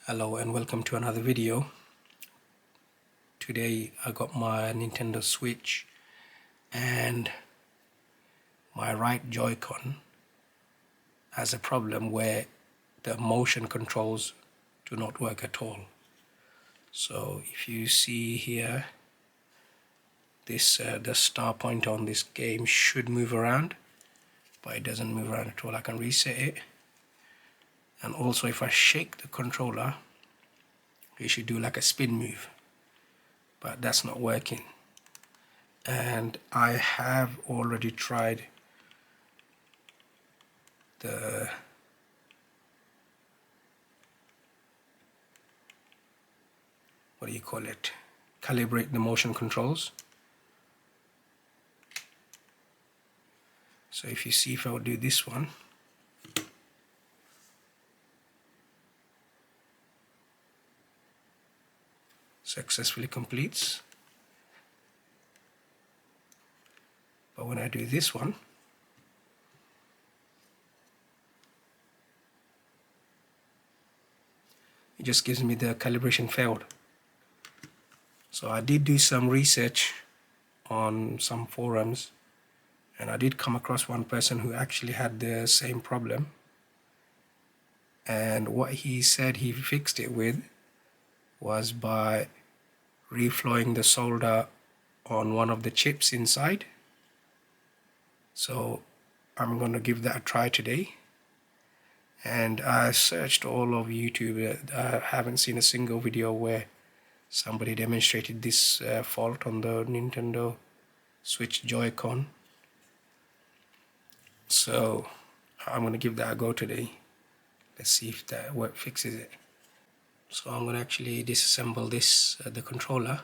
Hello and welcome to another video. Today I got my Nintendo Switch and my right Joy-Con has a problem where the motion controls do not work at all. So if you see here, this the star pointer on this game should move around, but it doesn't move around at all. I can reset it, and also if I shake the controller, it should do like a spin move, but that's not working. And I have already tried the calibrate the motion controls. So if you see, if I would do this one, successfully completes, but when I do this one, it just gives me the calibration failed. So I did do some research on some forums, and I did come across one person who actually had the same problem, and what he said he fixed it with was by reflowing the solder on one of the chips inside. So I'm going to give that a try today. And I searched all over YouTube. I haven't seen a single video where somebody demonstrated this fault on the Nintendo Switch Joy-Con. So I'm going to give that a go today. Let's see if that fixes it. So I'm going to actually disassemble this, the controller.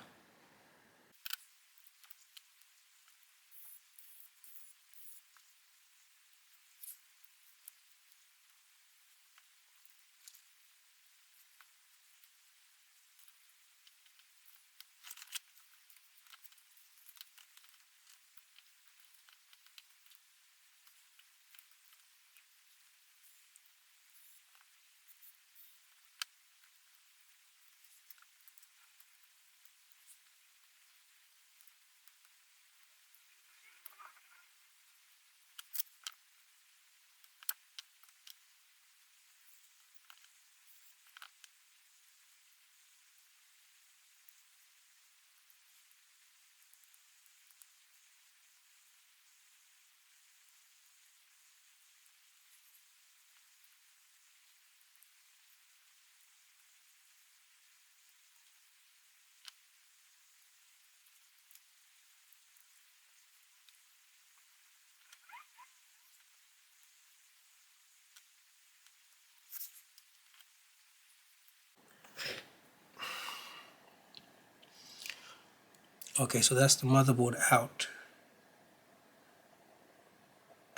Okay, so that's the motherboard out,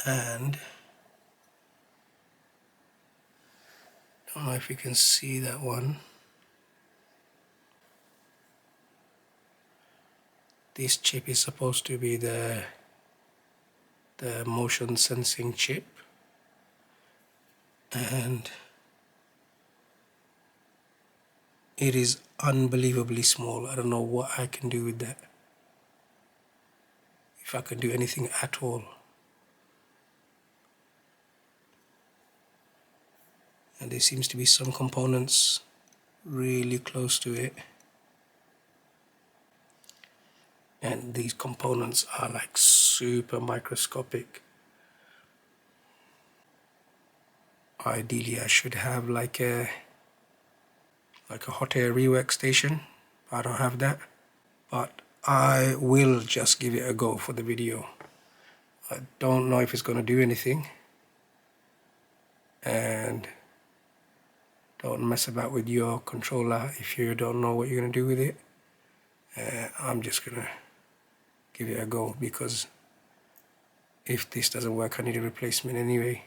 and I don't know if you can see that one. This chip is supposed to be the motion sensing chip, and it is unbelievably small. I don't know what I can do with that, if I can do anything at all. And there seems to be some components really close to it, and these components are like super microscopic. Ideally I should have like a hot air rework station. I don't have that, but I will just give it a go for the video. I don't know if it's going to do anything, and don't mess about with your controller if you don't know what you're going to do with it. I'm just going to give it a go, because if this doesn't work I need a replacement anyway.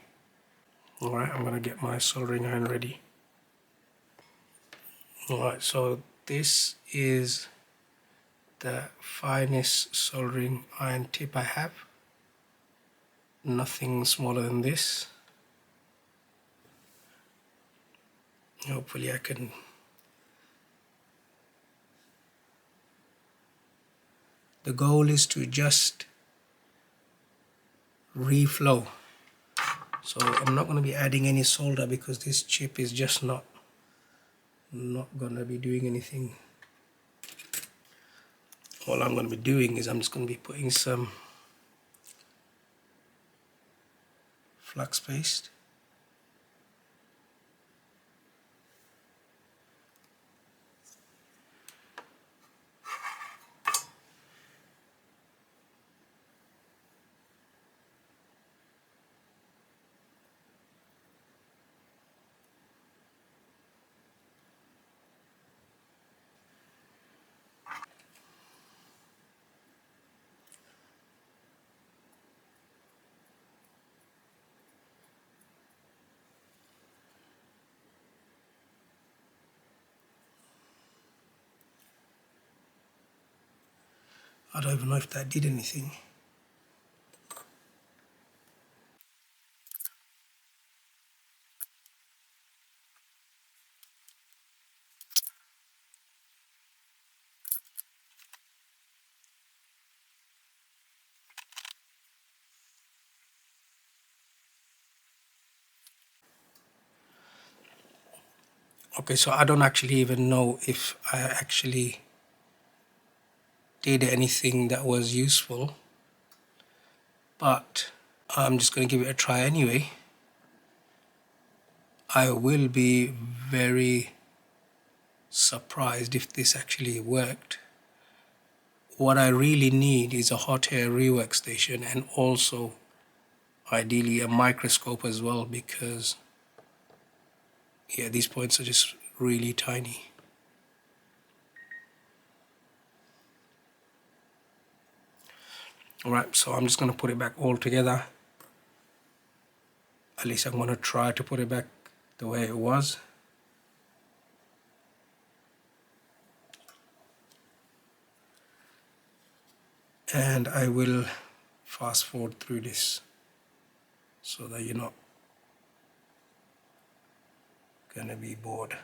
Alright, I'm going to get my soldering iron ready. Alright, so this is the finest soldering iron tip I have. Nothing smaller than this. Hopefully I can The goal is to just reflow. So I'm not going to be adding any solder because this chip is just not going to be doing anything. All I'm going to be doing is I'm just going to be putting some flux paste. I don't even know if that did anything. Okay, so I don't actually even know if I actually did anything that was useful, but I'm just going to give it a try anyway. I will be very surprised if this actually worked. What I really need is a hot air rework station, and also ideally a microscope as well, because yeah, these points are just really tiny. Alright, so I'm just going to put it back all together. At least I'm going to try to put it back the way it was. And I will fast forward through this so that you're not going to be bored.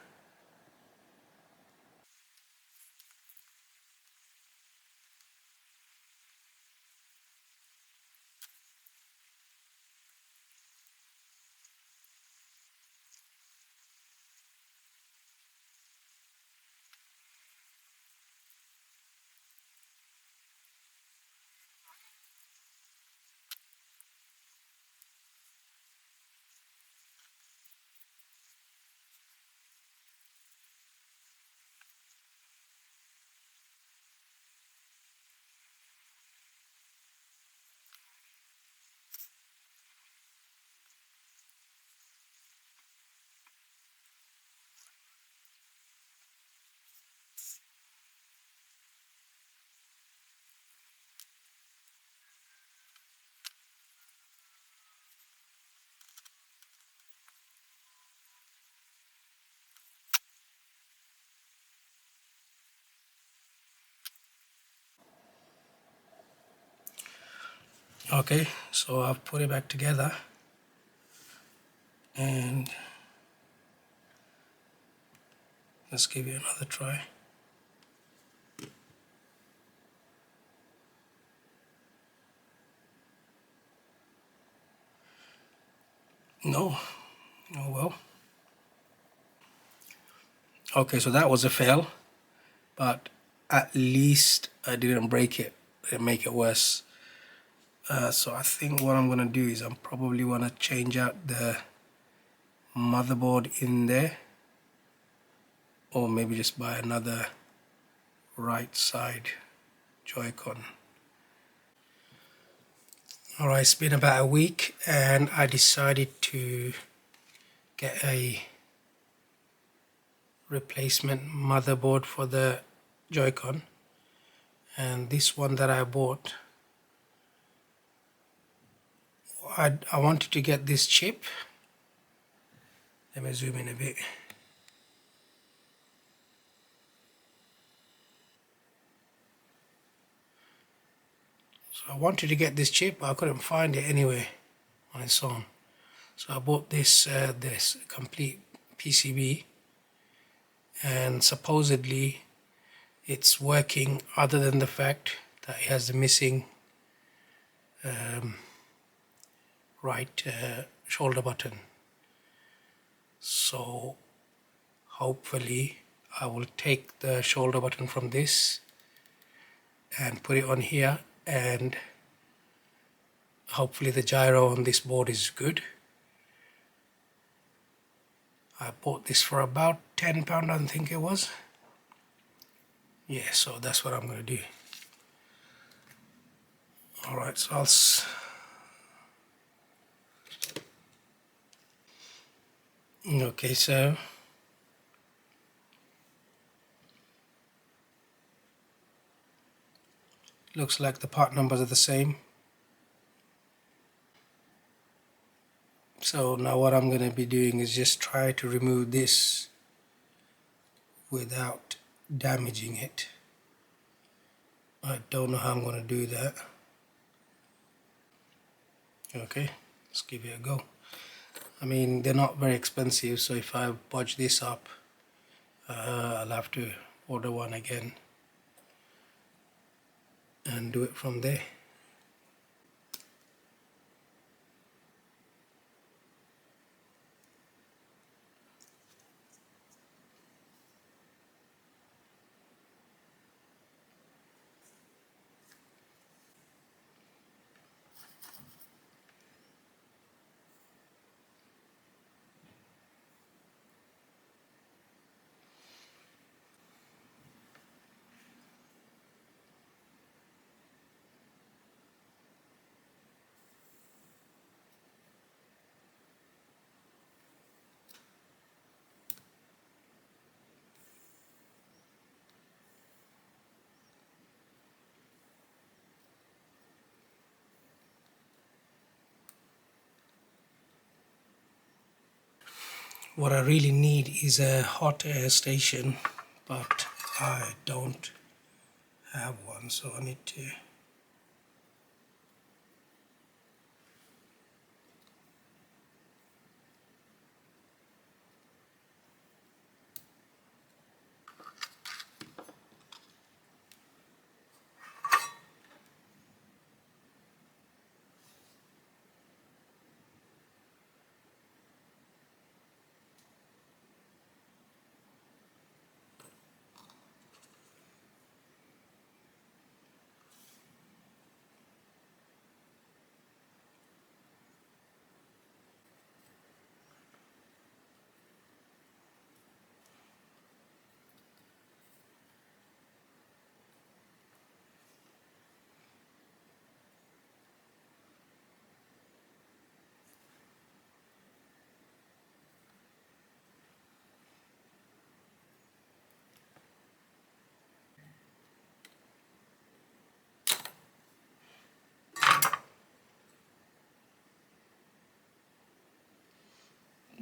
Okay, so I've put it back together, and let's give it another try. No, oh well. Okay, so that was a fail, but at least I didn't break it and make it worse. So I think what I'm gonna do is I'm probably wanna change out the motherboard in there, or maybe just buy another right side Joy-Con. Alright, it's been about a week and I decided to get a replacement motherboard for the Joy-Con, and this one that I bought, I wanted to get this chip. Let me zoom in a bit. So I wanted to get this chip, but I couldn't find it anywhere on its own. So I bought this this complete PCB, and supposedly it's working, other than the fact that it has the missing right shoulder button. So hopefully I will take the shoulder button from this and put it on here, and hopefully the gyro on this board is good. I bought this for about £10, I think it was. Yeah, so that's what I'm going to do. Alright, so okay, so looks like the part numbers are the same. So now what I'm going to be doing is just try to remove this without damaging it. I don't know how I'm going to do that. Okay, let's give it a go. I mean, they're not very expensive, so if I bodge this up, I'll have to order one again and do it from there. What I really need is a hot air station, but I don't have one, so I need to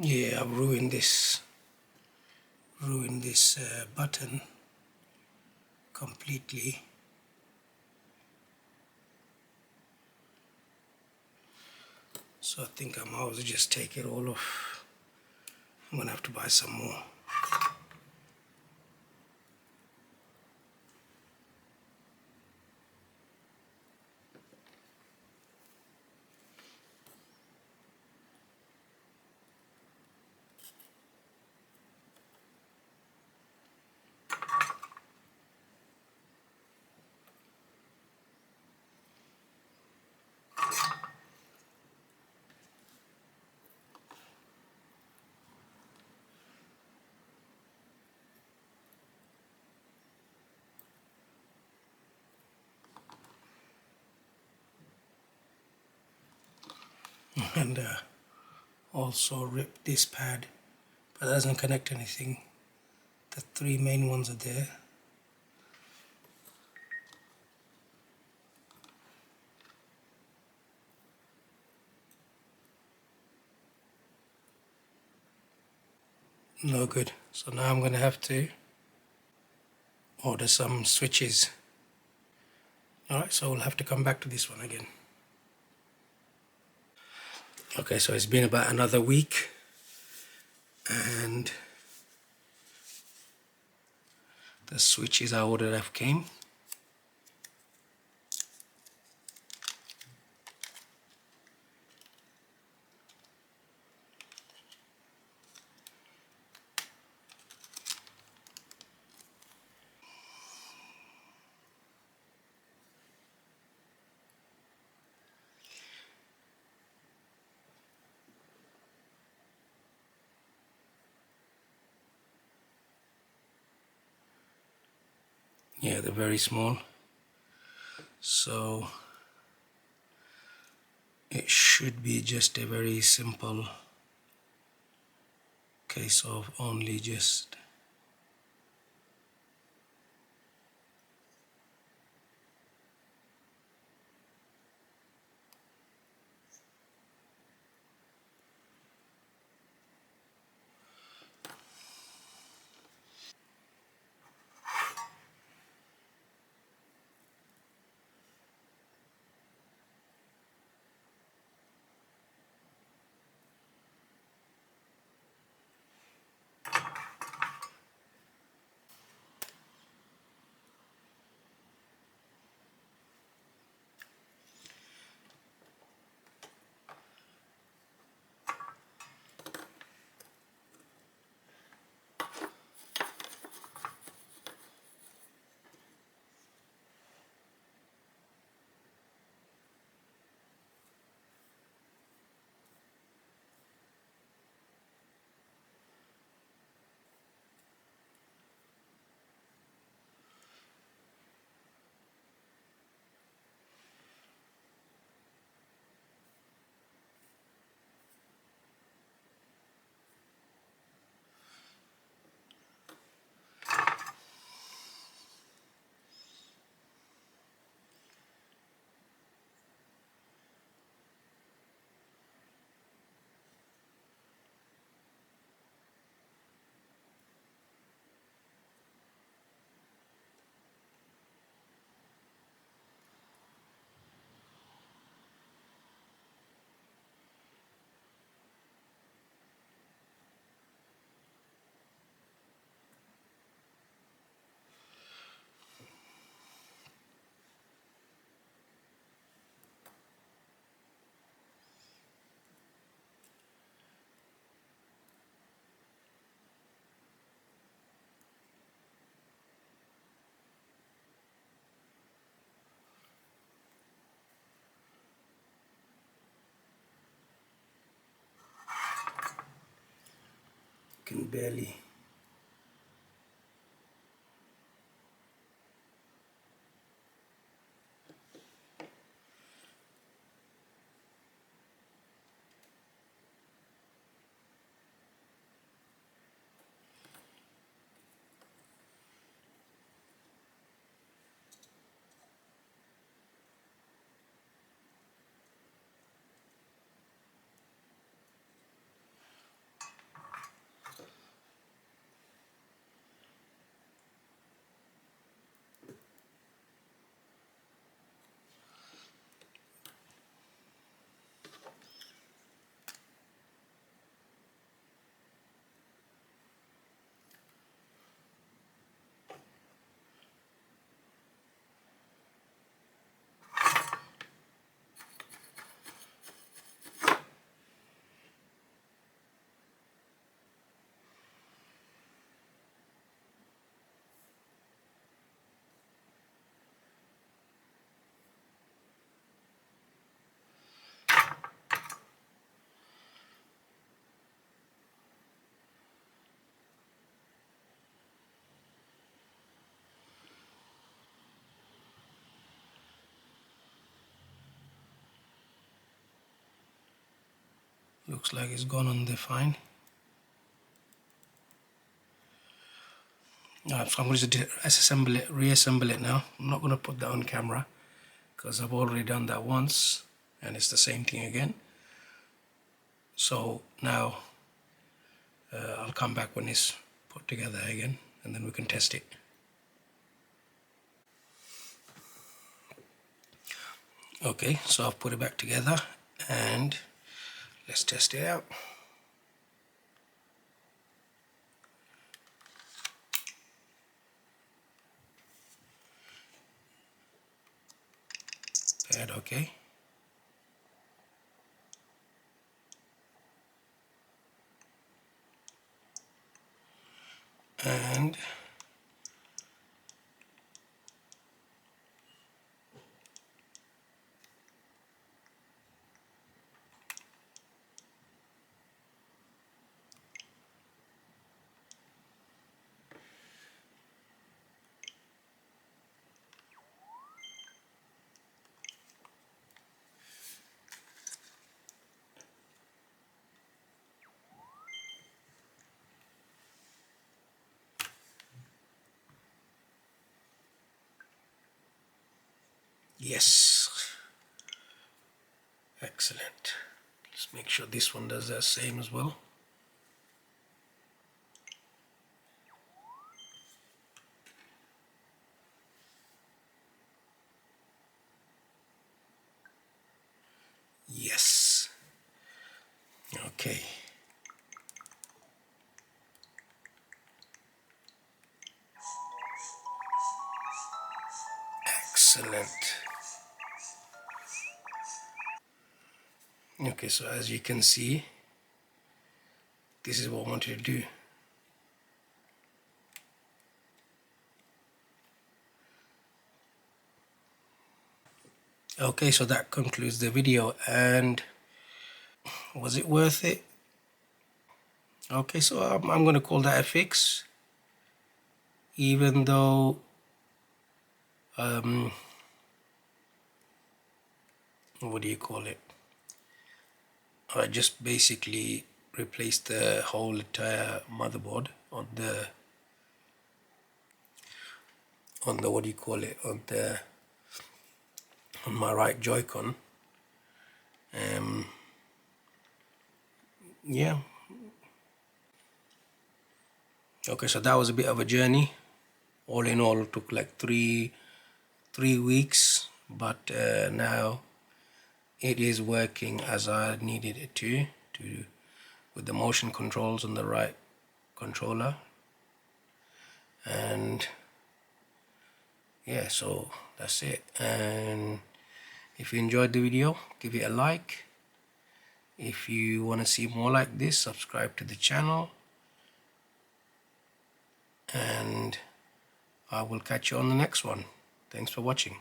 yeah, I've ruined this button completely. So I think I might as well just take it all off. I'm gonna have to buy some more. And also rip this pad, but it doesn't connect anything. The three main ones are there. No good. So now I'm gonna have to order some switches. Alright, so we'll have to come back to this one again. Okay, so it's been about another week, and the switches I ordered have came. Yeah, they're very small. So it should be just a very simple case of only just can barely. Looks like it's gone on there fine. Alright, so I'm going to disassemble it, reassemble it now. I'm not going to put that on camera because I've already done that once and it's the same thing again. So now I'll come back when it's put together again and then we can test it. Okay, so I've put it back together and let's test it out. Paired okay. And Yes, excellent. Let's make sure this one does the same as well. Yes. Okay. Excellent. Okay, so as you can see, this is what I wanted to do. Okay, so that concludes the video, and was it worth it? Okay, so I'm going to call that a fix, even though what do you call it? I just basically replaced the whole entire motherboard on the what do you call it, on my right Joy-Con. Yeah. Okay, so that was a bit of a journey. All in all, it took like three weeks, but now it is working as I needed it to with the motion controls on the right controller. And yeah, so that's it. And if you enjoyed the video, give it a like. If you want to see more like this, subscribe to the channel, and I will catch you on the next one. Thanks for watching.